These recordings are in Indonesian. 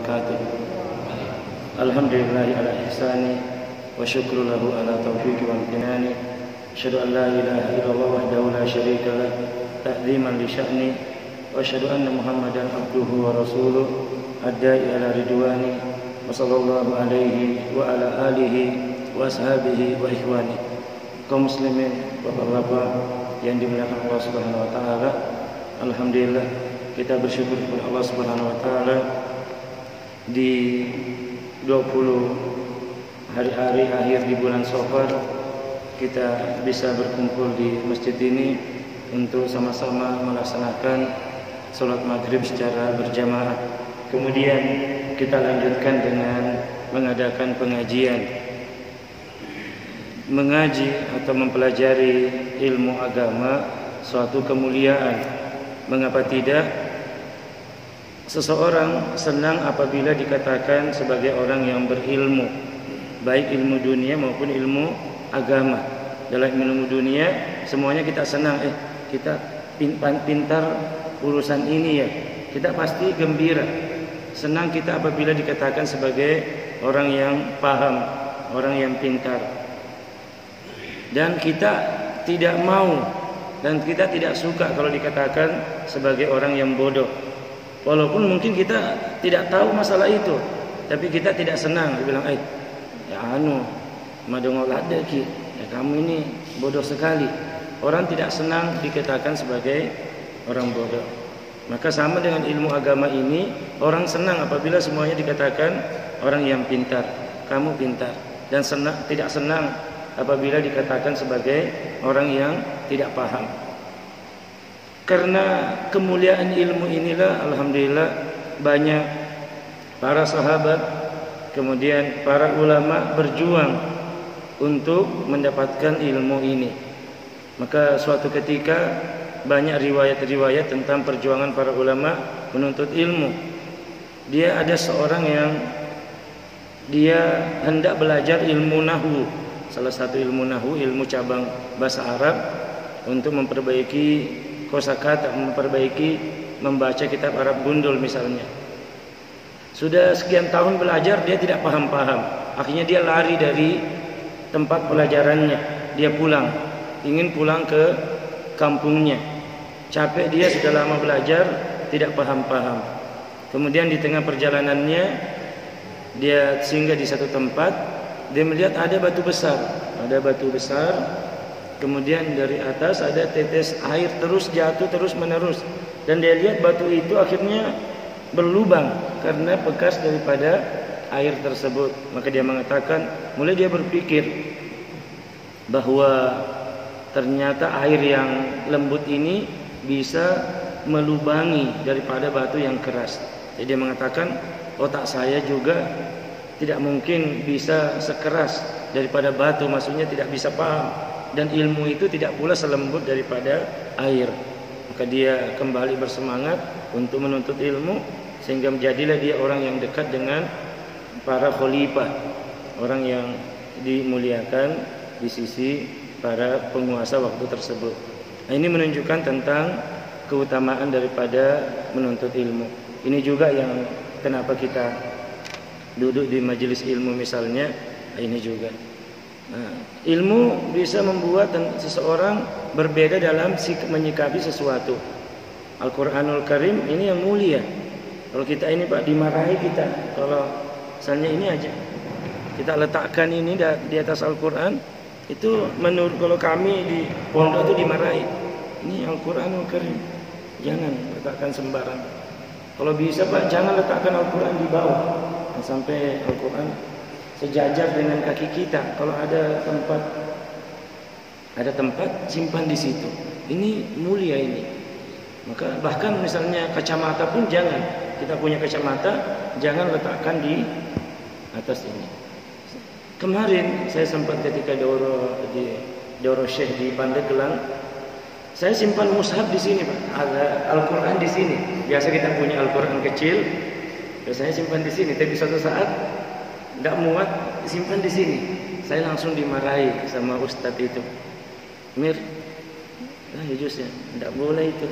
wabarakatuh. Alhamdulillahi ala ihsani wa syukru lahu ala taufiqi wa amtinani. Asyhadu an la ilaha illallah wahdahu la syarika lah ta'ziman li sya'ni wa asyhadu anna Muhammadan abduhu wa rasuluh adda'i ala ridwani wa sallallahu alaihi wa ala alihi wa ashabihi wa ikhwani. Kaum muslimin, bapak-bapak yang dimuliakan Allah Subhanahu wa taala, alhamdulillah kita bersyukur kepada Allah Subhanahu wa taala di 20 hari-hari akhir di bulan Safar kita bisa berkumpul di masjid ini untuk sama-sama melaksanakan salat maghrib secara berjamaah. Kemudian kita lanjutkan dengan mengadakan pengajian. Mengaji atau mempelajari ilmu agama suatu kemuliaan. Mengapa tidak? Seseorang senang apabila dikatakan sebagai orang yang berilmu, baik ilmu dunia maupun ilmu agama. Dalam ilmu dunia semuanya kita senang, kita pintar urusan ini ya, kita pasti gembira. Senang kita apabila dikatakan sebagai orang yang paham, orang yang pintar. Dan kita tidak mau dan kita tidak suka kalau dikatakan sebagai orang yang bodoh. Walaupun mungkin kita tidak tahu masalah itu, tapi kita tidak senang dibilang, ya madongol ada ki, ya kamu ini bodoh sekali. Orang tidak senang dikatakan sebagai orang bodoh. Maka sama dengan ilmu agama ini, orang senang apabila semuanya dikatakan orang yang pintar, kamu pintar, dan tidak senang apabila dikatakan sebagai orang yang tidak paham. Karena kemuliaan ilmu inilah alhamdulillah banyak para sahabat, kemudian para ulama berjuang untuk mendapatkan ilmu ini. Maka suatu ketika banyak riwayat-riwayat tentang perjuangan para ulama menuntut ilmu. Dia ada seorang yang dia hendak belajar ilmu nahwu. Salah satu ilmu nahwu, ilmu cabang bahasa Arab, untuk memperbaiki kosakata, memperbaiki membaca kitab Arab gundul misalnya. Sudah sekian tahun belajar, dia tidak paham-paham. Akhirnya dia lari dari tempat pelajarannya. Dia pulang, ingin pulang ke kampungnya. Capek dia sudah lama belajar, tidak paham-paham. Kemudian di tengah perjalanannya dia singgah di satu tempat. Dia melihat ada batu besar, kemudian dari atas ada tetes air terus jatuh terus menerus, dan dia lihat batu itu akhirnya berlubang karena bekas daripada air tersebut. Maka dia mengatakan, mulai dia berpikir bahwa ternyata air yang lembut ini bisa melubangi daripada batu yang keras. Jadi dia mengatakan, otak saya juga tidak mungkin bisa sekeras daripada batu, maksudnya tidak bisa paham, dan ilmu itu tidak pula selembut daripada air. Maka dia kembali bersemangat untuk menuntut ilmu, sehingga menjadilah dia orang yang dekat dengan para khalifah, orang yang dimuliakan di sisi para penguasa waktu tersebut. Nah, ini menunjukkan tentang keutamaan daripada menuntut ilmu. Ini juga yang kenapa kita duduk di majelis ilmu misalnya, ini juga. Nah, ilmu bisa membuat seseorang berbeda dalam menyikapi sesuatu. Al-Quranul Karim ini yang mulia. Kalau kita ini Pak dimarahi kita, kalau misalnya ini aja kita letakkan ini di atas Al-Quran, itu menurut kalau kami di pondok itu dimarahi. Ini Al-Quranul Karim, jangan letakkan sembarang. Kalau bisa Pak jangan letakkan Al-Quran di bawah, sampai Al-Quran sejajar dengan kaki kita. Kalau ada tempat simpan di situ. Ini mulia ini. Maka bahkan misalnya kacamata pun jangan. Kita punya kacamata, jangan letakkan di atas ini. Kemarin saya sempat ketika Doro Syekh di Pandeglang, saya simpan mushaf di sini Pak. Ada Al-Quran di sini. Biasa kita punya Al-Quran kecil, saya simpan di sini. Tapi suatu saat tidak muat, simpan di sini. Saya langsung dimarahi sama ustadz itu. Mir, ya jus ya, tidak boleh itu.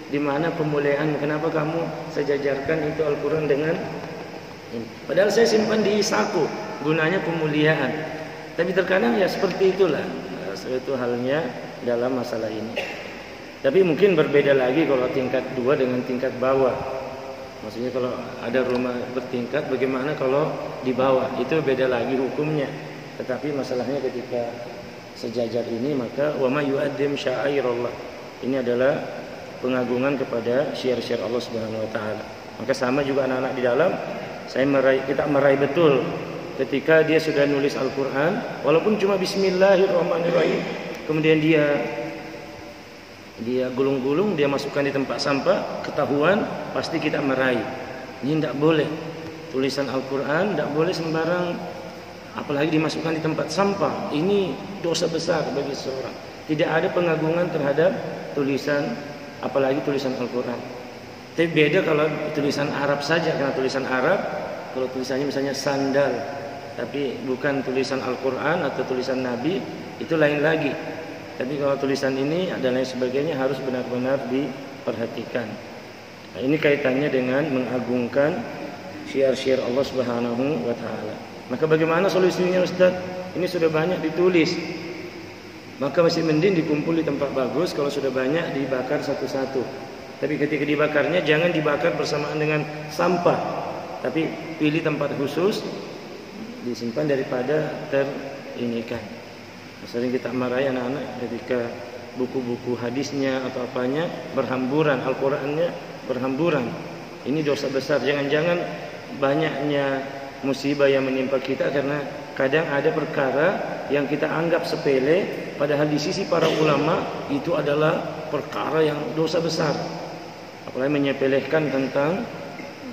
Di mana pemuliaan? Kenapa kamu sejajarkan itu Al-Quran dengan Padahal saya simpan di saku, gunanya pemuliaan. Tapi terkadang ya seperti itulah suatu halnya dalam masalah ini. Tapi mungkin berbeda lagi kalau tingkat 2 dengan tingkat bawah. Maksudnya kalau ada rumah bertingkat, bagaimana kalau di bawah? Itu beda lagi hukumnya. Tetapi masalahnya ketika sejajar ini, maka wa may yu'azzim sya'airallah. Ini adalah pengagungan kepada syiar-syiar Allah Subhanahu wa taala. Maka sama juga anak-anak di dalam, kita meraih betul ketika dia sudah nulis Al-Qur'an, walaupun cuma bismillahirrahmanirrahim, kemudian dia gulung-gulung, dia masukkan di tempat sampah, ketahuan, pasti kita meraih. Ini tidak boleh. Tulisan Al-Quran tidak boleh sembarang, apalagi dimasukkan di tempat sampah. Ini dosa besar bagi seseorang. Tidak ada pengagungan terhadap tulisan, apalagi tulisan Al-Quran. Tapi beda kalau tulisan Arab saja, karena tulisan Arab, kalau tulisannya misalnya sandal, tapi bukan tulisan Al-Quran atau tulisan Nabi, itu lain lagi. Tapi kalau tulisan ini dan lain sebagainya harus benar-benar diperhatikan. Nah, ini kaitannya dengan mengagungkan syiar-syiar Allah Subhanahu wa taala. Maka bagaimana solusinya, Ustaz? Ini sudah banyak ditulis. Maka masih mending dikumpul di tempat bagus. Kalau sudah banyak dibakar satu-satu. Tapi ketika dibakarnya jangan dibakar bersamaan dengan sampah. Tapi pilih tempat khusus, disimpan daripada terinikan. Sering kita marahi anak-anak ketika buku-buku hadisnya atau apanya berhamburan, Al-Qurannya berhamburan. Ini dosa besar. Jangan-jangan banyaknya musibah yang menimpa kita karena kadang ada perkara yang kita anggap sepele, padahal di sisi para ulama itu adalah perkara yang dosa besar. Apalagi menyepelekan tentang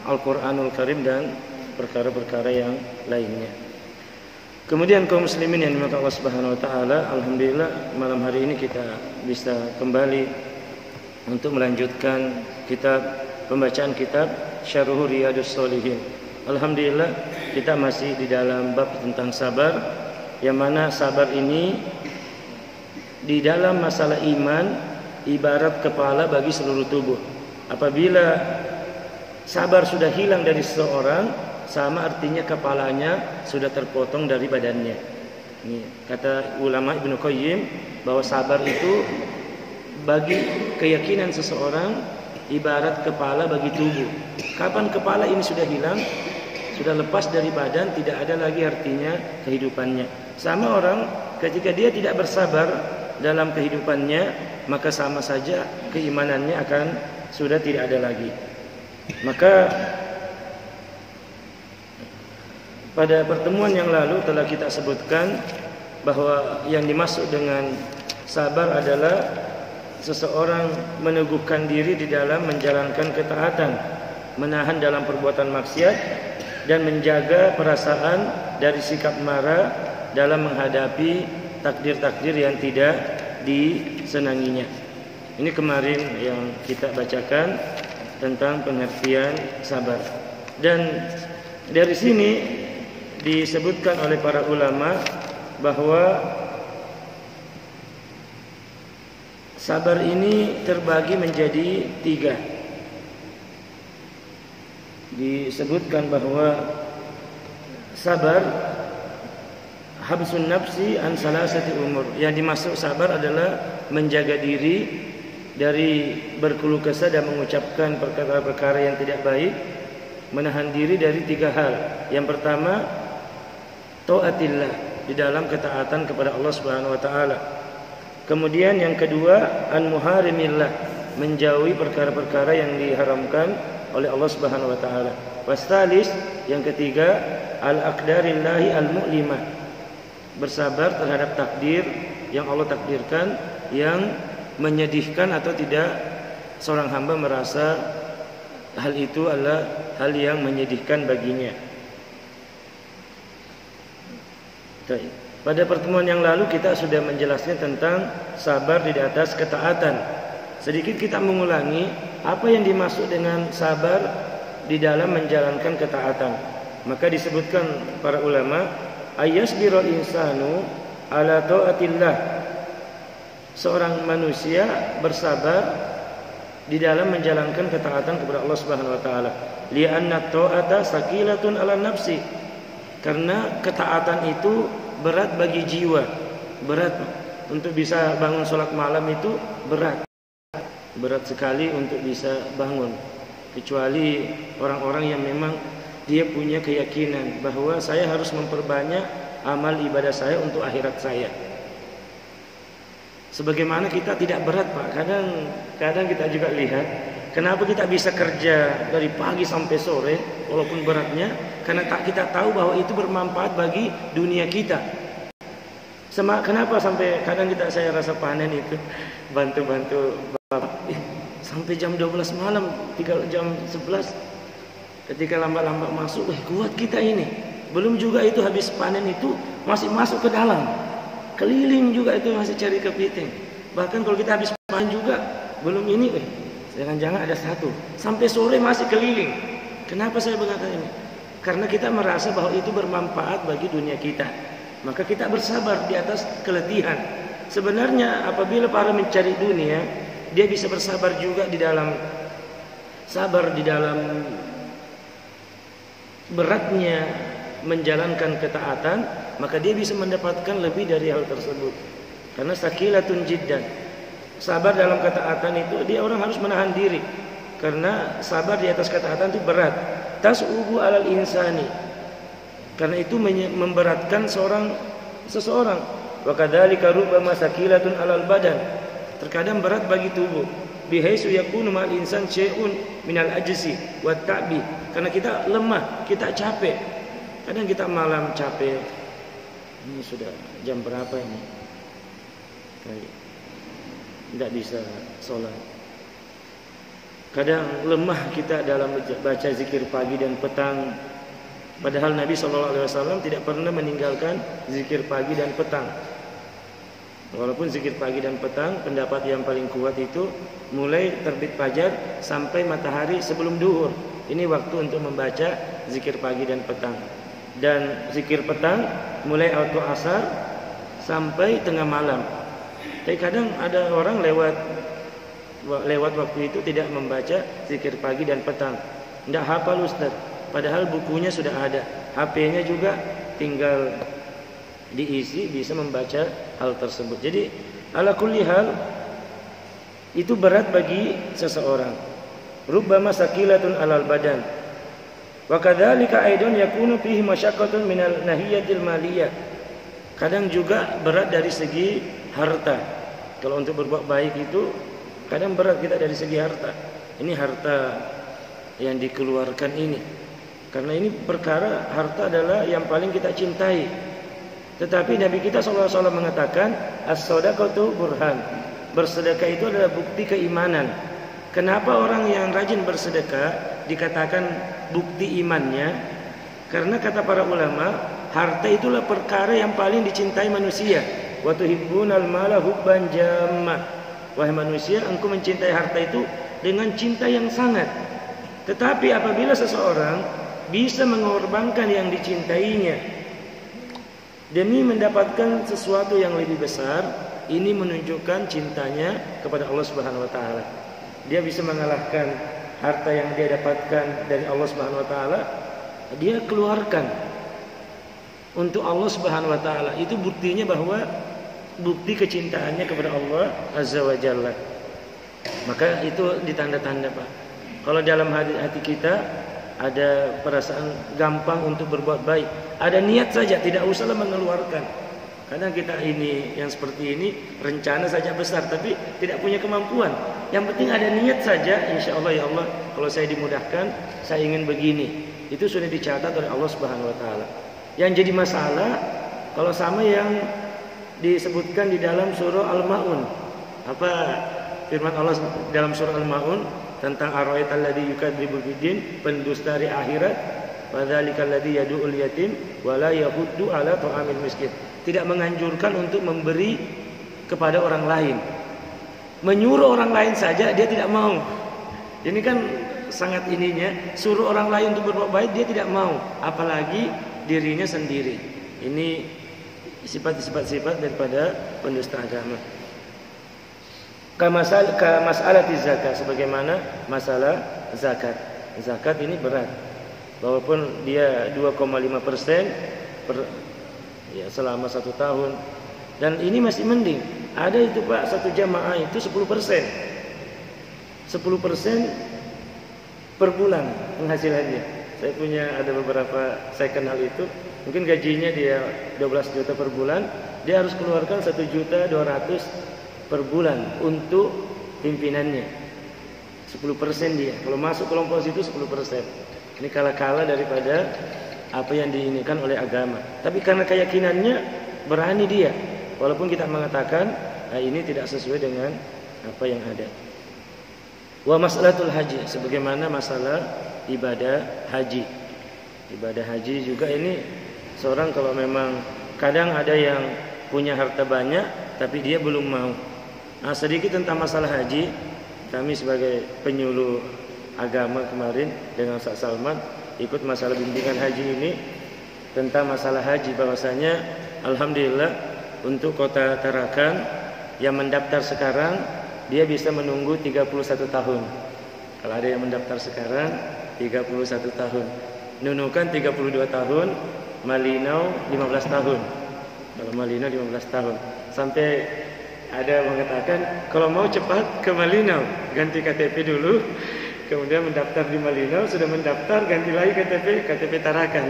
Al-Quranul Karim dan perkara-perkara yang lainnya. Kemudian kaum muslimin yang dimuliakan Allah Subhanahu wa taala, alhamdulillah malam hari ini kita bisa kembali untuk melanjutkan pembacaan kitab Syarh Riyadhus Shalihin. Alhamdulillah kita masih di dalam bab tentang sabar, yang mana sabar ini di dalam masalah iman ibarat kepala bagi seluruh tubuh. Apabila sabar sudah hilang dari seseorang, sama artinya kepalanya sudah terpotong dari badannya. Ini kata ulama Ibnu Qayyim bahwa sabar itu bagi keyakinan seseorang ibarat kepala bagi tubuh. Kapan kepala ini sudah hilang, sudah lepas dari badan, tidak ada lagi artinya kehidupannya. Sama orang ketika dia tidak bersabar dalam kehidupannya, maka sama saja keimanannya akan sudah tidak ada lagi. Maka pada pertemuan yang lalu telah kita sebutkan bahwa yang dimaksud dengan sabar adalah seseorang meneguhkan diri di dalam menjalankan ketaatan, menahan dalam perbuatan maksiat, dan menjaga perasaan dari sikap marah dalam menghadapi takdir-takdir yang tidak disenanginya. Ini kemarin yang kita bacakan tentang pengertian sabar. Dan dari sini disebutkan oleh para ulama bahwa sabar ini terbagi menjadi 3. Disebutkan bahwa sabar habsun nafsi an salasati umur. Yang dimaksud sabar adalah menjaga diri dari berkeluh kesah dan mengucapkan perkara-perkara yang tidak baik, menahan diri dari 3 hal. Yang pertama, taatillah, di dalam ketaatan kepada Allah Subhanahu wa taala. Kemudian yang kedua, an muharimillah, menjauhi perkara-perkara yang diharamkan oleh Allah Subhanahu wa taala. Wastalis, yang ketiga, al aqdarillahi al mu'limah, bersabar terhadap takdir yang Allah takdirkan yang menyedihkan atau tidak seorang hamba merasa hal itu adalah hal yang menyedihkan baginya. Pada pertemuan yang lalu kita sudah menjelaskan tentang sabar di atas ketaatan. Sedikit kita mengulangi apa yang dimaksud dengan sabar di dalam menjalankan ketaatan. Maka disebutkan para ulama, ayyasbirul insanu ala taatillah. Seorang manusia bersabar di dalam menjalankan ketaatan kepada Allah Subhanahu wa taala. Li'anna ta'ata saqilatun 'ala nafsi. Karena ketaatan itu berat bagi jiwa. Berat untuk bisa bangun sholat malam itu berat. Berat sekali untuk bisa bangun. Kecuali orang-orang yang memang dia punya keyakinan bahwa saya harus memperbanyak amal ibadah saya untuk akhirat saya. Sebagaimana kita tidak berat, Pak. Kadang kita juga lihat kenapa kita bisa kerja dari pagi sampai sore walaupun beratnya, karena kita tahu bahwa itu bermanfaat bagi dunia kita. Kenapa sampai kadang saya rasa panen itu bantu-bantu Bapak sampai jam 12 malam, tinggal jam 11 ketika lambat-lambat masuk, kuat kita ini. Belum juga itu habis panen itu masih masuk ke dalam. Keliling juga itu masih cari kepiting. Bahkan kalau kita habis panen juga belum ini, jangan-jangan ada satu. Sampai sore masih keliling. Kenapa saya mengatakan ini? Karena kita merasa bahwa itu bermanfaat bagi dunia kita. Maka kita bersabar di atas keletihan. Sebenarnya apabila para mencari dunia, dia bisa bersabar juga di dalam beratnya menjalankan ketaatan, maka dia bisa mendapatkan lebih dari hal tersebut. Karena sakilatun jiddan. Sabar dalam ketaatan itu dia orang harus menahan diri. Karena sabar di atas ketaatan itu berat. Tas'ubu 'alal insani. Karena itu memberatkan seseorang. Wa kadzalika rubbama sakilatun 'alal badan. Terkadang berat bagi tubuh. Bihaisu yakunu ma'al insan syai'un minal ajzi wat ta'bi. Karena kita lemah, kita capek. Kadang kita malam capek. Ini sudah jam berapa ini? Tidak bisa sholat. Kadang lemah kita dalam baca zikir pagi dan petang. Padahal Nabi SAW tidak pernah meninggalkan zikir pagi dan petang. Walaupun zikir pagi dan petang, pendapat yang paling kuat itu mulai terbit fajar sampai matahari sebelum duhur. Ini waktu untuk membaca zikir pagi dan petang. Dan zikir petang mulai waktu asar sampai tengah malam. Tapi kadang ada orang lewat waktu itu tidak membaca zikir pagi dan petang. Tidak hafal Ustaz. Padahal bukunya sudah ada. HP-nya juga tinggal diisi, bisa membaca hal tersebut. Jadi ala kulli hal itu berat bagi seseorang. Rubbama saqilatun 'alal badan. Wa kadzalika aidan yakunu fihi masyaqqatun minal nahiyatil maliyah. Kadang juga berat dari segi harta. Kalau untuk berbuat baik itu kadang berat kita dari segi harta. Ini harta yang dikeluarkan ini. Karena ini perkara harta adalah yang paling kita cintai. Tetapi Nabi kita SAW mengatakan as-shadaqatu burhan. Bersedekah itu adalah bukti keimanan. Kenapa orang yang rajin bersedekah dikatakan bukti imannya? Karena kata para ulama, harta itulah perkara yang paling dicintai manusia. Wa tuhibbunal mala hubban jamma. Wahai manusia, engkau mencintai harta itu dengan cinta yang sangat. Tetapi apabila seseorang bisa mengorbankan yang dicintainya demi mendapatkan sesuatu yang lebih besar, ini menunjukkan cintanya kepada Allah Subhanahu wa taala. Dia bisa mengalahkan harta yang dia dapatkan dari Allah Subhanahu wa taala, dia keluarkan untuk Allah Subhanahu wa taala. Itu buktinya bahwa bukti kecintaannya kepada Allah Azza wa Jalla. Maka itu ditanda-tanda, Pak. Kalau dalam hati kita ada perasaan gampang untuk berbuat baik, ada niat saja, tidak usahlah mengeluarkan. Kadang kita ini yang seperti ini rencana saja besar tapi tidak punya kemampuan. Yang penting ada niat saja, insya Allah, ya Allah, kalau saya dimudahkan, saya ingin begini. Itu sudah dicatat oleh Allah Subhanahu wa taala. Yang jadi masalah kalau sama yang disebutkan di dalam surah Al-Maun. Apa firman Allah dalam surah Al-Maun tentang ar-ra'aital ladzi yukadzibu biddin, pendusta hari akhirat, fadzalikal ladzi yad'ul yatim wa la yahuddu 'ala ta'amil miskin. Tidak menganjurkan untuk memberi kepada orang lain. Menyuruh orang lain saja dia tidak mau. Ini kan sangat ininya, suruh orang lain untuk berbuat baik dia tidak mau, apalagi dirinya sendiri. Ini sifat-sifat daripada pendusta agama. Kamas'alati zakat, sebagaimana masalah zakat. Zakat ini berat. Walaupun dia 2,5% ya selama 1 tahun, dan ini masih mending. Ada itu Pak, satu jamaah itu 10%. 10% per bulan penghasilannya. Saya punya ada beberapa, saya kenal itu, mungkin gajinya dia 12 juta per bulan, dia harus keluarkan 1.200.000 per bulan untuk pimpinannya. 10% dia. Kalau masuk kelompok situ 10%. Ini kalah-kalah daripada apa yang diinginkan oleh agama. Tapi karena keyakinannya berani dia. Walaupun kita mengatakan ini tidak sesuai dengan apa yang ada. Wa mas'alatul haji, sebagaimana masalah ibadah haji. Ibadah haji juga ini seorang kalau memang kadang ada yang punya harta banyak tapi dia belum mau. Nah, sedikit tentang masalah haji, kami sebagai penyuluh agama kemarin dengan Ustaz Salman ikut masalah bimbingan haji ini tentang masalah haji, bahwasanya alhamdulillah untuk kota Tarakan yang mendaftar sekarang dia bisa menunggu 31 tahun. Kalau ada yang mendaftar sekarang 31 tahun. Nunukan 32 tahun, Malinau 15 tahun. Kalau Malinau 15 tahun. Sampai ada mengatakan kalau mau cepat ke Malinau, ganti KTP dulu, kemudian mendaftar di Malinau, sudah mendaftar ganti lagi KTP Tarakan.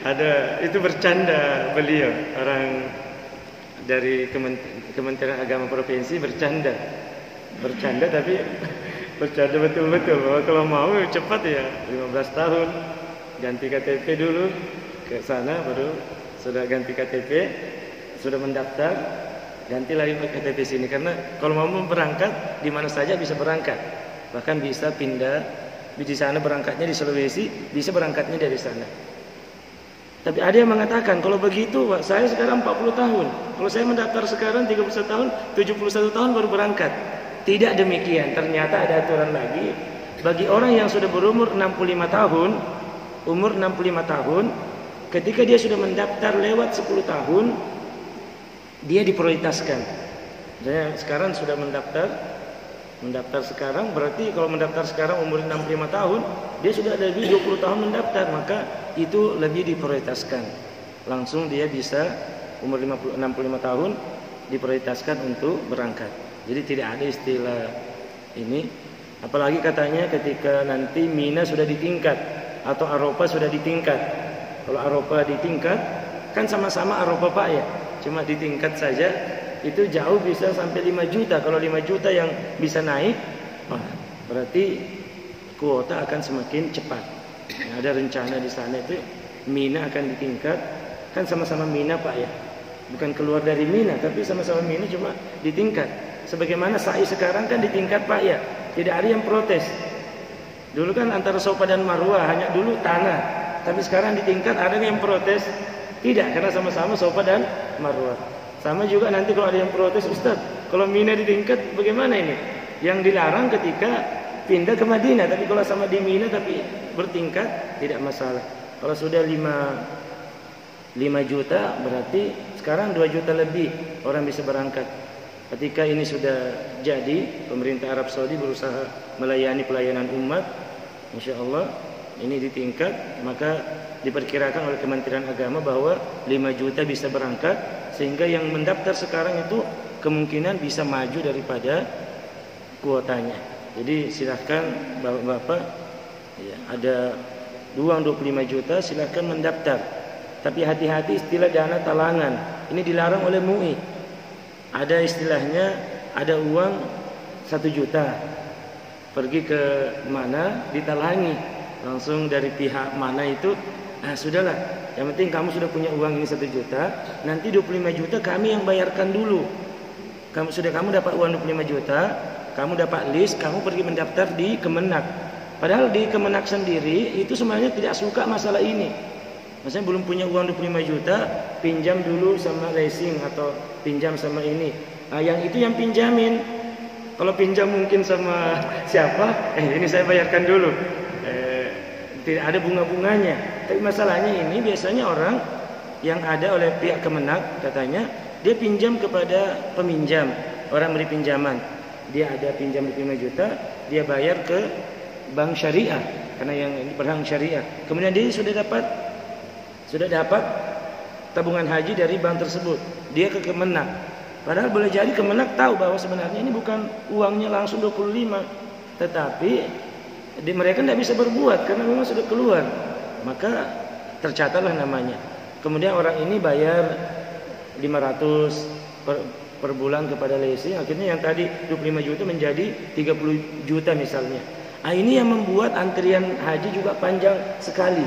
Ada itu bercanda beliau, orang dari Kementerian Agama Provinsi bercanda tapi bercanda betul-betul bahwa kalau mau cepat ya 15 tahun ganti KTP dulu, ke sana baru sudah ganti KTP, sudah mendaftar, ganti lagi ke KTP sini. Karena kalau mau berangkat di mana saja bisa berangkat, bahkan bisa pindah di sana, berangkatnya di Sulawesi, bisa berangkatnya dari sana. Tapi ada yang mengatakan kalau begitu Pak, saya sekarang 40 tahun, kalau saya mendaftar sekarang 31 tahun, 71 tahun baru berangkat. Tidak demikian, ternyata ada aturan lagi bagi orang yang sudah berumur 65 tahun, umur 65 tahun, ketika dia sudah mendaftar lewat 10 tahun, dia diprioritaskan. Misalnya sekarang sudah mendaftar sekarang, berarti kalau mendaftar sekarang umur 65 tahun, dia sudah lebih 20 tahun mendaftar, maka itu lebih diprioritaskan. Langsung dia bisa umur 65 tahun diprioritaskan untuk berangkat. Jadi tidak ada istilah ini. Apalagi katanya ketika nanti Mina sudah ditingkat atau Arafah sudah ditingkat. Kalau Arafah ditingkat kan sama-sama Arafah Pak ya, cuma ditingkat saja. Itu jauh bisa sampai 5 juta. Kalau 5 juta yang bisa naik, berarti kuota akan semakin cepat. Ada rencana di sana itu Mina akan ditingkat. Kan sama-sama Mina Pak ya, bukan keluar dari Mina, tapi sama-sama Mina cuma ditingkat. Sebagaimana sa'i sekarang kan ditingkat Pak ya, tidak ada yang protes. Dulu kan antara Safa dan Marwah hanya dulu tanah, tapi sekarang ditingkat, ada yang protes? Tidak, karena sama-sama Safa dan Marwah. Sama juga nanti kalau ada yang protes, Ustaz, kalau Mina ditingkat bagaimana ini? Yang dilarang ketika pindah ke Madinah, tapi kalau sama di Mina tapi bertingkat tidak masalah. Kalau sudah 5 juta berarti sekarang 2 juta lebih orang bisa berangkat. Ketika ini sudah jadi, pemerintah Arab Saudi berusaha melayani pelayanan umat, insya Allah ini ditingkat, maka diperkirakan oleh Kementerian Agama bahwa 5 juta bisa berangkat, sehingga yang mendaftar sekarang itu kemungkinan bisa maju daripada kuotanya. Jadi silahkan bapak-bapak ya, ada uang 25 juta silahkan mendaftar. Tapi hati-hati istilah dana talangan, ini dilarang oleh MUI. Ada istilahnya, ada uang 1 juta pergi ke mana ditalangi langsung dari pihak mana itu. Sudahlah, yang penting kamu sudah punya uang ini 1 juta, nanti 25 juta kami yang bayarkan dulu. Kamu dapat uang 25 juta, kamu dapat list, kamu pergi mendaftar di Kemenak. Padahal di Kemenak sendiri itu sebenarnya tidak suka masalah ini. Maksudnya belum punya uang 25 juta, pinjam dulu sama leasing atau pinjam sama ini. Yang itu yang pinjamin. Kalau pinjam mungkin sama siapa? Ini saya bayarkan dulu. Tidak ada bunga-bunganya. Tapi masalahnya ini biasanya orang yang ada oleh pihak Kemenak katanya dia pinjam kepada peminjam. orang beri pinjaman, dia ada pinjam 5 juta, dia bayar ke bank syariah karena yang berhang syariah. Kemudian dia sudah dapat tabungan haji dari bank tersebut. Dia ke Kemenak. Padahal boleh jadi Kemenak tahu bahwa sebenarnya ini bukan uangnya langsung 25, tetapi mereka tidak bisa berbuat karena memang sudah keluar. Maka tercatatlah namanya. Kemudian orang ini bayar 500 per bulan kepada leasing, akhirnya yang tadi 25 juta menjadi 30 juta misalnya. Ini yang membuat antrian haji juga panjang sekali.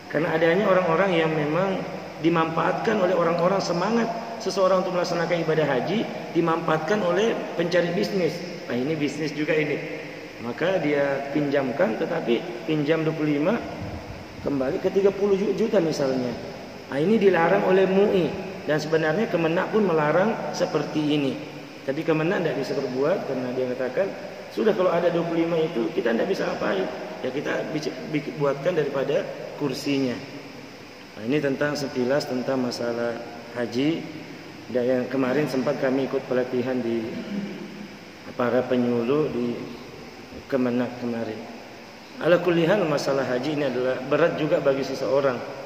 Karena adanya orang-orang yang memang dimanfaatkan oleh orang-orang, semangat seseorang untuk melaksanakan ibadah haji dimanfaatkan oleh pencari bisnis. Ini bisnis juga ini. Maka dia pinjamkan, tetapi pinjam 25 kembali ke 30 juta misalnya. Ini dilarang oleh MUI dan sebenarnya Kemenak pun melarang seperti ini. Tapi Kemenak tidak bisa berbuat karena dia katakan sudah kalau ada 25 itu kita tidak bisa apain. Ya kita buatkan daripada kursinya. Ini tentang sekilas tentang masalah haji. Dan yang kemarin sempat kami ikut pelatihan di para penyuluh di Kemenak kemarin. Ala kulli hal masalah haji ini adalah berat juga bagi seseorang.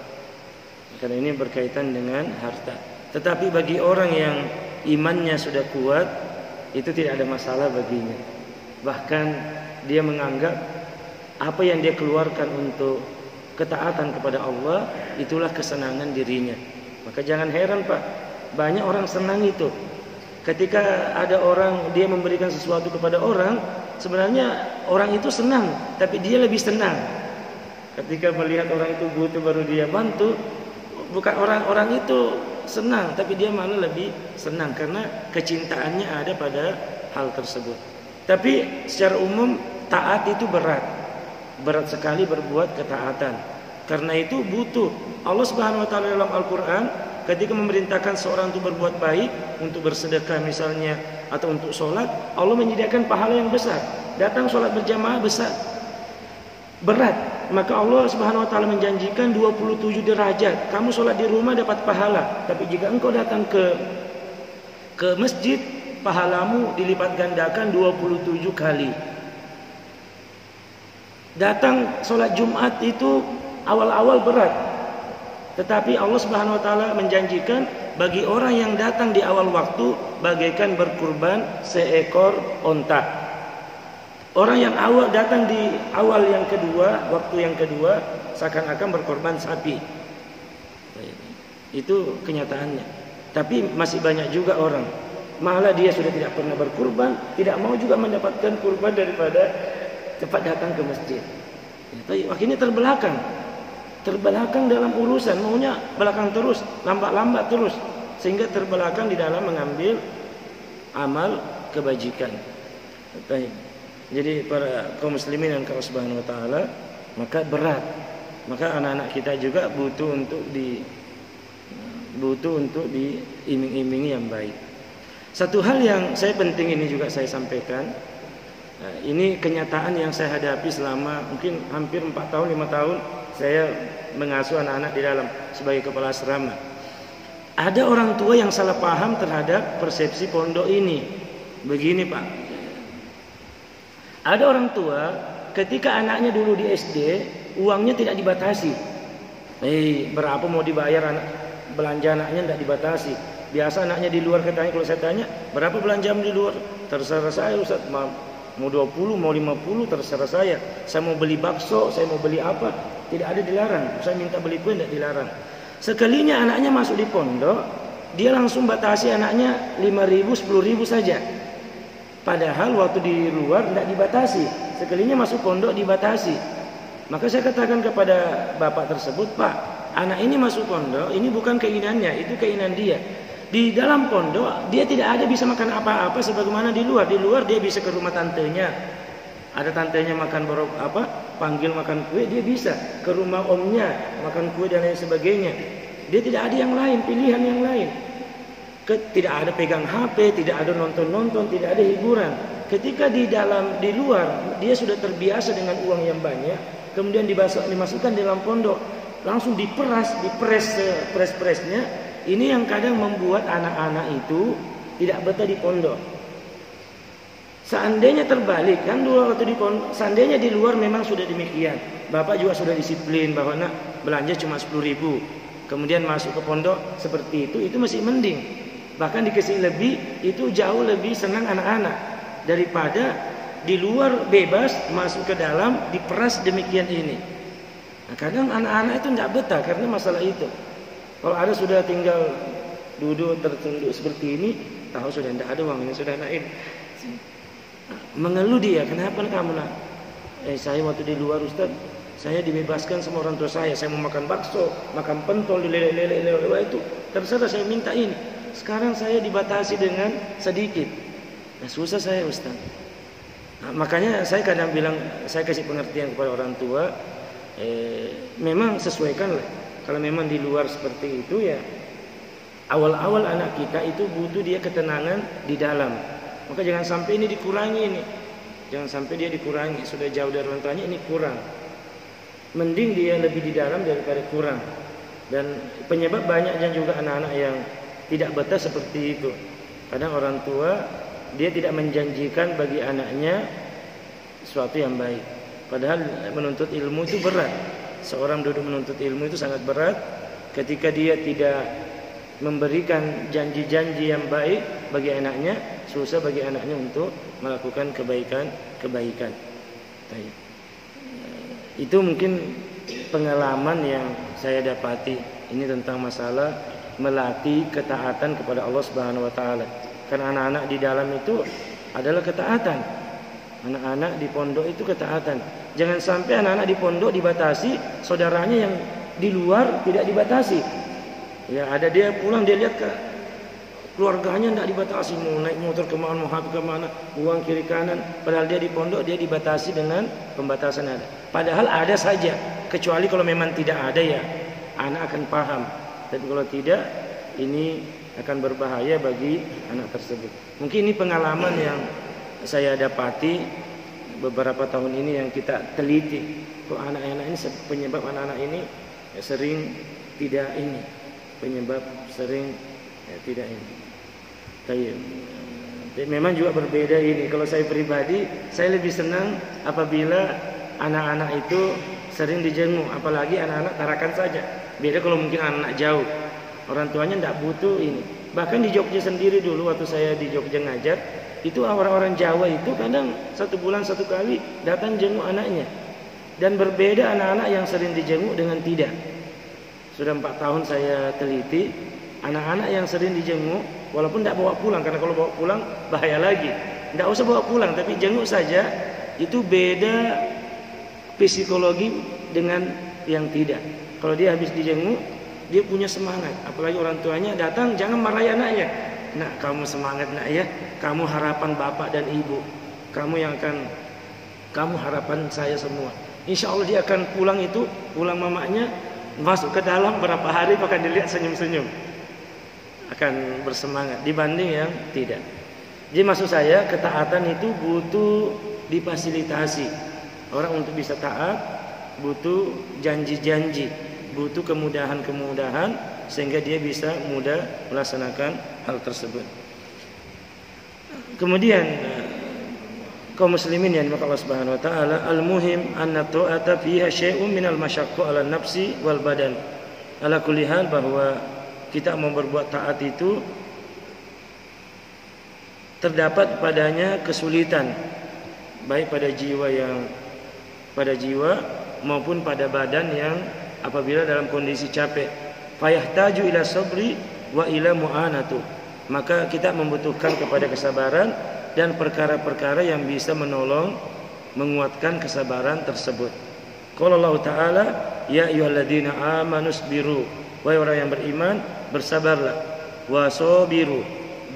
Karena ini berkaitan dengan harta. Tetapi bagi orang yang imannya sudah kuat, itu tidak ada masalah baginya. Bahkan dia menganggap apa yang dia keluarkan untuk ketaatan kepada Allah, itulah kesenangan dirinya. Maka jangan heran Pak, banyak orang senang itu. Ketika ada orang dia memberikan sesuatu kepada orang, sebenarnya orang itu senang, tapi dia lebih senang ketika melihat orang itu butuh baru dia bantu. Bukan orang-orang itu senang, tapi dia malah lebih senang karena kecintaannya ada pada hal tersebut. Tapi secara umum taat itu berat sekali berbuat ketaatan. Karena itu butuh Allah Subhanahu wa taala dalam Al-Qur'an ketika memerintahkan seorang untuk berbuat baik, untuk bersedekah misalnya atau untuk sholat, Allah menyediakan pahala yang besar. Datang sholat berjamaah besar, berat. Maka Allah Subhanahu wa taala menjanjikan 27 derajat. Kamu sholat di rumah dapat pahala, tapi jika engkau datang ke masjid, pahalamu dilipat gandakan 27 kali. Datang sholat Jumat itu awal-awal berat, tetapi Allah Subhanahu wa taala menjanjikan bagi orang yang datang di awal waktu bagaikan berkurban seekor onta. Orang yang awal datang di awal yang kedua, waktu yang kedua, seakan-akan berkorban sapi. Itu kenyataannya. Tapi masih banyak juga orang, malah dia sudah tidak pernah berkurban, tidak mau juga mendapatkan kurban daripada cepat datang ke masjid. Akhirnya terbelakang dalam urusan, maunya belakang terus, lambat-lambat terus, sehingga terbelakang di dalam mengambil amal kebajikan. Jadi para kaum muslimin dan kaum Subhanahu wa taala, maka berat. Maka anak-anak kita juga butuh untuk diiming-imingi yang baik. Satu hal yang saya penting ini juga saya sampaikan. Ini kenyataan yang saya hadapi selama mungkin hampir 4 tahun 5 tahun saya mengasuh anak-anak di dalam sebagai kepala asrama. Ada orang tua yang salah paham terhadap persepsi pondok ini. Begini Pak, ada orang tua ketika anaknya dulu di SD, uangnya tidak dibatasi. Berapa mau dibayar belanja anaknya tidak dibatasi. Biasa anaknya di luar katanya, kalau saya tanya berapa belanjamu di luar, terserah saya Ustaz, mau 20, mau 50 terserah saya. Saya mau beli bakso, saya mau beli apa, tidak ada dilarang. Saya minta beli kue tidak dilarang. Sekalinya anaknya masuk di pondok, dia langsung batasi anaknya 5.000, 10.000 saja. Padahal waktu di luar tidak dibatasi. Sekalinya masuk pondok dibatasi. Maka saya katakan kepada bapak tersebut, Pak, anak ini masuk pondok, ini bukan keinginannya, itu keinginan dia. Di dalam pondok dia tidak ada bisa makan apa-apa sebagaimana di luar. Di luar dia bisa ke rumah tantenya. Ada tantenya makan panggil makan kue, dia bisa ke rumah omnya makan kue dan lain sebagainya. Dia tidak ada yang lain, pilihan yang lain. Tidak ada pegang HP, tidak ada nonton-nonton, tidak ada hiburan. Ketika di luar dia sudah terbiasa dengan uang yang banyak, kemudian dimasukkan dalam pondok, langsung dipres-presnya. Ini yang kadang membuat anak-anak itu tidak betah di pondok. Seandainya terbalik kan dulu waktu di pondok, seandainya di luar memang sudah demikian, bapak juga sudah disiplin bahwa nak belanja cuma 10.000, kemudian masuk ke pondok seperti itu masih mending. Bahkan dikasih lebih, itu jauh lebih senang anak-anak daripada di luar bebas masuk ke dalam diperas demikian ini. Nah, kadang anak-anak itu tidak betah karena masalah itu. Kalau ada sudah tinggal duduk tertunduk seperti ini, tahu sudah tidak ada uangnya, sudah naik. Mengeluh dia, kenapa kamu nak? Saya waktu di luar Ustaz, saya dibebaskan sama orang tua saya mau makan bakso, makan pentol, lele itu, terserah saya minta ini. Sekarang saya dibatasi dengan sedikit. Nah, susah saya Ustaz. Nah, makanya saya kadang bilang, saya kasih pengertian kepada orang tua, memang sesuaikanlah. Kalau memang di luar seperti itu ya, awal-awal anak kita itu butuh dia ketenangan di dalam. Maka jangan sampai ini dikurangi ini. Jangan sampai dia dikurangi, sudah jauh dari orang tuanya ini kurang. Mending dia lebih di dalam daripada kurang. Dan penyebab banyaknya juga anak-anak yang tidak betah seperti itu. Kadang orang tua dia tidak menjanjikan bagi anaknya sesuatu yang baik. Padahal menuntut ilmu itu berat. Seorang duduk menuntut ilmu itu sangat berat. Ketika dia tidak memberikan janji-janji yang baik bagi anaknya, susah bagi anaknya untuk melakukan kebaikan. Itu mungkin pengalaman yang saya dapati. Ini tentang masalah melatih ketaatan kepada Allah Subhanahu wa taala. Karena anak-anak di dalam itu adalah ketaatan. Anak-anak di pondok itu ketaatan. Jangan sampai anak-anak di pondok dibatasi, saudaranya yang di luar tidak dibatasi. Ya, ada dia pulang dia lihat ke keluarganya tidak dibatasi, mau naik motor kemana, mau habis kemana, uang kiri kanan. Padahal dia di pondok dia dibatasi dengan pembatasan ada. Padahal ada saja, kecuali kalau memang tidak ada ya anak akan paham. Tapi kalau tidak, ini akan berbahaya bagi anak tersebut. Mungkin ini pengalaman yang saya dapati beberapa tahun ini yang kita teliti. Kok anak-anak ini penyebab anak-anak ini sering tidak ini. Penyebab sering tidak ini. Memang juga berbeda ini. Kalau saya pribadi, saya lebih senang apabila anak-anak itu sering dijenguk, apalagi anak-anak Tarakan saja. Beda kalau mungkin anak jauh, orang tuanya tidak butuh ini. Bahkan di Jogja sendiri dulu waktu saya di Jogja ngajar, itu orang-orang Jawa itu kadang 1 bulan 1 kali datang jenguk anaknya. Dan berbeda anak-anak yang sering dijenguk dengan tidak. Sudah 4 tahun saya teliti, anak-anak yang sering dijenguk, walaupun tidak bawa pulang, karena kalau bawa pulang bahaya lagi. Tidak usah bawa pulang, tapi jenguk saja, itu beda psikologi dengan yang tidak. Kalau dia habis dijenguk, dia punya semangat. Apalagi orang tuanya datang, jangan marahi anaknya. Nak, kamu semangat nak ya, kamu harapan bapak dan ibu, kamu harapan saya semua. Insya Allah dia akan pulang mamanya, masuk ke dalam berapa hari akan dilihat senyum-senyum, akan bersemangat dibanding yang tidak. Jadi maksud saya ketaatan itu butuh difasilitasi. Orang untuk bisa taat butuh janji-janji, butuh kemudahan-kemudahan sehingga dia bisa mudah melaksanakan hal tersebut. Kemudian kaum muslimin yang dimaka Allah Subhanahu wa taala, al-muhim anna ta'ata fiha syai'un minal masyaqqah 'ala nafsi wal badan. Ala kulli hal, bahwa kita mau berbuat taat itu terdapat padanya kesulitan, baik pada jiwa maupun pada badan yang apabila dalam kondisi capek. Fayahtaju ila sabri wa ila mu'anatu. Maka kita membutuhkan kepada kesabaran dan perkara-perkara yang bisa menolong menguatkan kesabaran tersebut. Qala Allah Ta'ala, ya ayyuhalladzina amanu sabiru, wahai orang yang beriman, bersabarlah, wasabiru,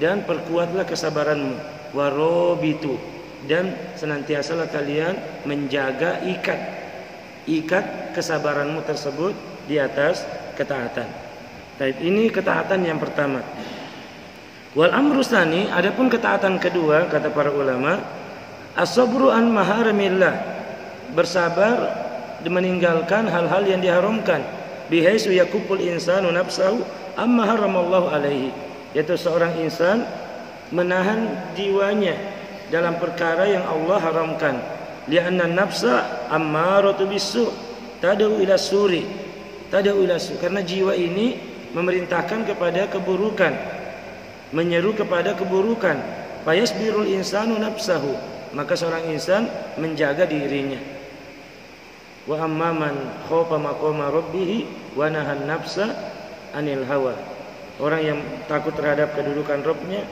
dan perkuatlah kesabaranmu, warobitu, dan senantiasalah kalian menjaga ikat kesabaranmu tersebut di atas ketaatan. Baik, ini ketaatan yang pertama. Wal amru tsani, adapun ketaatan kedua kata para ulama, as-sabru an maharimillah, bersabar meninggalkan hal-hal yang diharamkan, bihaisu yakuful insanu nafsahu amma haramallahu alaihi, yaitu seorang insan menahan jiwanya dalam perkara yang Allah haramkan. Li'anna nafsa ammaratu bisu, tad'u ila suri, tad'u ila su. Karena jiwa ini memerintahkan kepada keburukan, menyeru kepada keburukan. Fayasbirul insanu nafsahu, maka seorang insan menjaga dirinya. Wa amman khafa maqama rabbih wa nahan nafsa anil hawa. Orang yang takut terhadap kedudukan Rabbnya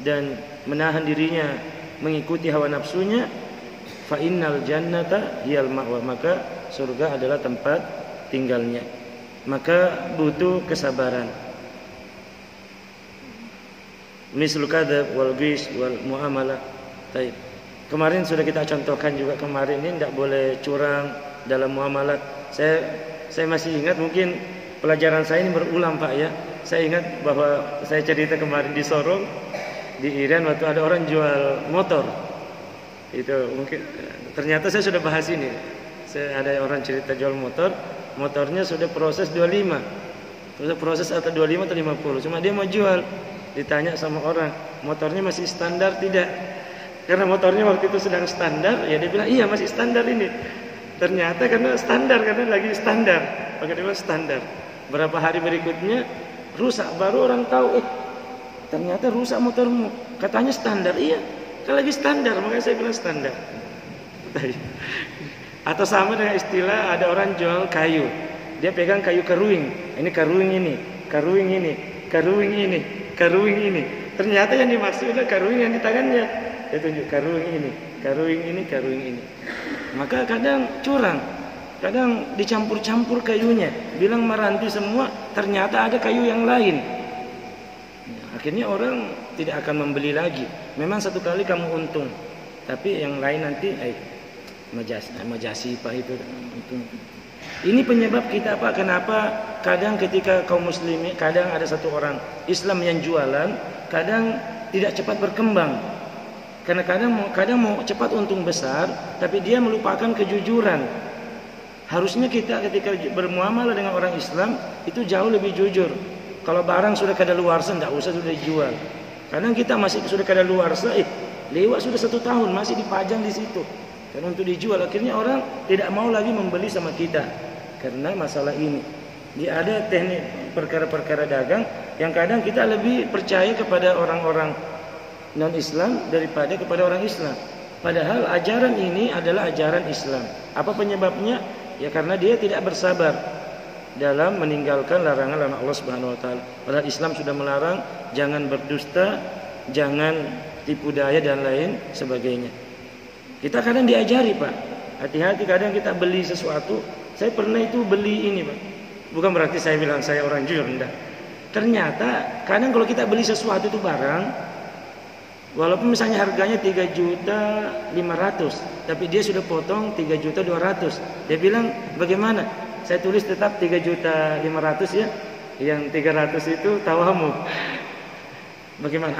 dan menahan dirinya mengikuti hawa nafsunya, fa innal jannata hiyal ma'wa, maka surga adalah tempat tinggalnya. Maka butuh kesabaran. Mislu kadzab wal ghis wal muamalah. Baik. Kemarin sudah kita contohkan juga, kemarin ini tidak boleh curang dalam muamalah. Saya masih ingat, mungkin pelajaran saya ini berulang Pak ya. Saya ingat bahwa saya cerita kemarin di Sorong, di Iran, waktu ada orang jual motor. Itu mungkin ternyata saya sudah bahas ini. Ada orang cerita jual motor, motornya sudah proses 25. Sudah proses atau 25 atau 50. Cuma dia mau jual. Ditanya sama orang, motornya masih standar tidak? Karena motornya waktu itu sedang standar, ya dia bilang iya masih standar ini. Ternyata karena standar, karena lagi standar, maka dia bilang standar. Berapa hari berikutnya rusak, baru orang tahu, ternyata rusak motormu. Katanya standar, iya, kan lagi standar, makanya saya bilang standar. Atau sama dengan istilah ada orang jual kayu, dia pegang kayu keruing, ini keruing ini, keruing ini, keruing ini, keruing ini. Ternyata yang dimaksud adalah keruing yang di tangannya. Dia tunjuk keruing ini, keruing ini, keruing ini. Maka kadang curang, kadang dicampur-campur kayunya, bilang meranti semua, ternyata ada kayu yang lain. Akhirnya orang tidak akan membeli lagi. Memang satu kali kamu untung, tapi yang lain nanti majasi Pak itu. Ini penyebab kita Pak, kenapa kadang ketika kaum muslimin, kadang ada satu orang Islam yang jualan, kadang tidak cepat berkembang. Karena kadang mau cepat untung besar, tapi dia melupakan kejujuran. Harusnya kita ketika bermuamalah dengan orang Islam itu jauh lebih jujur. Kalau barang sudah kadaluarsa, tidak usah sudah dijual. Kadang kita masih sudah kadaluarsa, lewat sudah 1 tahun masih dipajang di situ. Karena untuk dijual, akhirnya orang tidak mau lagi membeli sama kita karena masalah ini. Dia ada teknik perkara-perkara dagang yang kadang kita lebih percaya kepada orang-orang non-Islam daripada kepada orang Islam. Padahal ajaran ini adalah ajaran Islam. Apa penyebabnya? Ya karena dia tidak bersabar dalam meninggalkan larangan-larangan Allah Subhanahu wa taala. Padahal Islam sudah melarang jangan berdusta, jangan tipu daya dan lain sebagainya. Kita kadang diajari Pak, hati-hati kadang kita beli sesuatu. Saya pernah itu beli ini Pak. Bukan berarti saya bilang saya orang jujur, enggak. Ternyata kadang kalau kita beli sesuatu itu barang, walaupun misalnya harganya 3.500.000, tapi dia sudah potong 3.200.000. Dia bilang bagaimana? Saya tulis tetap 3.500.000 ya. Yang 300 itu tawamu. Bagaimana?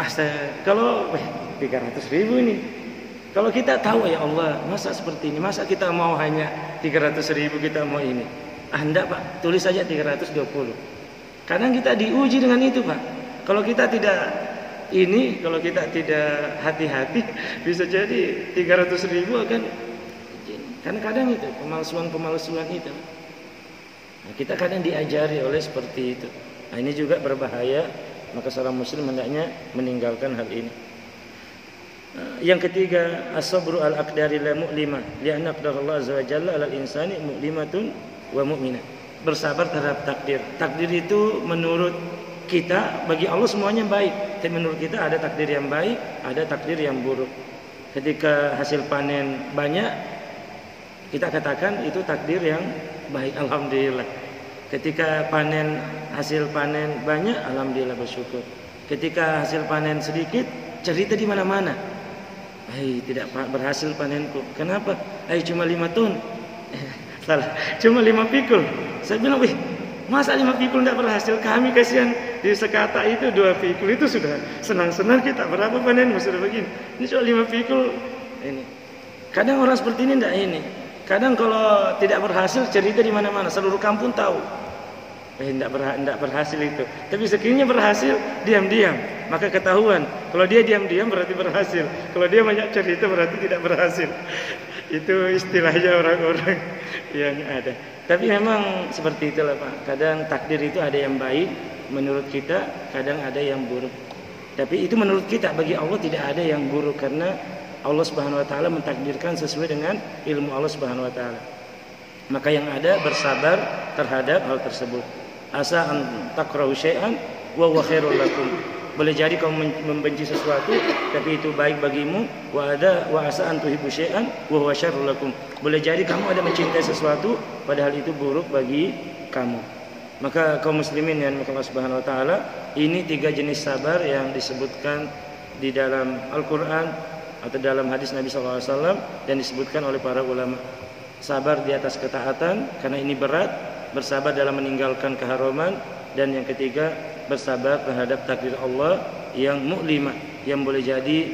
Kalau 300.000 ini. Kalau kita tahu ya Allah, masa seperti ini, masa kita mau hanya 300.000 kita mau ini. Enggak Pak, tulis saja 320. Kadang kita diuji dengan itu Pak. Kalau kita tidak ini, kalau kita tidak hati-hati, bisa jadi 300.000 akan. Karena kadang itu pemalsuan itu. Nah, kita kadang diajari oleh seperti itu. Nah, ini juga berbahaya. Maka seorang muslim hendaknya meninggalkan hal ini. Yang ketiga, as-sabru al-aqdari la mu'lima, li'anna aqdarallah azza wa jalla 'alal insani mu'limatun wa mu'minah. Bersabar terhadap takdir. Takdir itu menurut kita, bagi Allah semuanya baik. Tapi menurut kita ada takdir yang baik, ada takdir yang buruk. Ketika hasil panen banyak, kita katakan itu takdir yang baik, alhamdulillah. Ketika hasil panen banyak, alhamdulillah bersyukur. Ketika hasil panen sedikit, cerita di mana-mana. Tidak berhasil panenku. Kenapa? Cuma 5 ton. Salah, cuma 5 pikul. Saya bilang, masa 5 pikul tidak berhasil? Kami kasihan di sekata itu 2 pikul itu sudah senang-senang kita. Berapa panenmu sudah begini? Ini cuma 5 pikul. Ini. Kadang orang seperti ini tidak ini. Kadang kalau tidak berhasil cerita di mana-mana, seluruh kampung tahu. Tidak berhasil itu. Tapi sekiranya berhasil, diam-diam. maka ketahuan. Kalau dia diam-diam berarti berhasil. Kalau dia banyak cerita berarti tidak berhasil. Itu istilahnya orang-orang yang ada. Tapi memang seperti itulah Pak. Kadang takdir itu ada yang baik menurut kita, kadang ada yang buruk. Tapi itu menurut kita, bagi Allah tidak ada yang buruk karena Allah Subhanahu wa taala mentakdirkan sesuai dengan ilmu Allah Subhanahu wa taala. Maka yang ada bersabar terhadap hal tersebut. Asa an takrahu syai'an wa huwa khairul lakum. Boleh jadi kamu membenci sesuatu tapi itu baik bagimu, wa asa an tuhibbu syai'an wa huwa syarrul lakum. Boleh jadi kamu ada mencintai sesuatu padahal itu buruk bagi kamu. Maka kaum muslimin yang Allah Subhanahu wa taala, ini 3 jenis sabar yang disebutkan di dalam Al-Qur'an atau dalam hadis Nabi SAW dan disebutkan oleh para ulama. Sabar di atas ketaatan karena ini berat, bersabar dalam meninggalkan keharaman, dan yang ketiga bersabar terhadap takdir Allah yang mu'limah, yang boleh jadi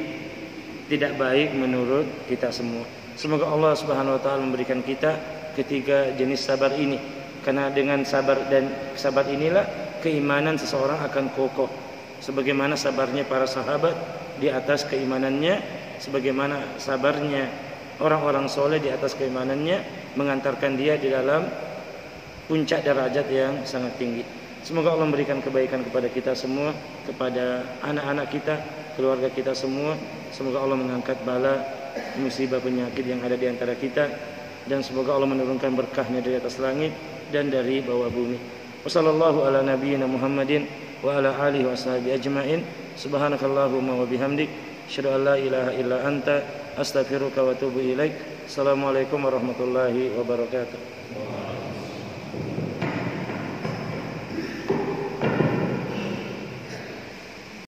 tidak baik menurut kita semua. Semoga Allah Subhanahu wa taala memberikan kita ketiga jenis sabar ini, karena dengan sabar dan sabar inilah keimanan seseorang akan kokoh, sebagaimana sabarnya para sahabat di atas keimanannya, sebagaimana sabarnya orang-orang soleh di atas keimanannya, mengantarkan dia di dalam puncak derajat yang sangat tinggi. Semoga Allah memberikan kebaikan kepada kita semua, kepada anak-anak kita, keluarga kita semua. Semoga Allah mengangkat bala, musibah, penyakit yang ada di antara kita, dan semoga Allah menurunkan berkahnya dari atas langit dan dari bawah bumi. Wassallallahu ala nabiyyina Muhammadin wa ala alihi washabihi ajmain. Subhanakallahumma wa bihamdik, asyhadu an la ilaha illa anta, astaghfiruka wa atubu ilaik. Assalamualaikum warahmatullahi wabarakatuh.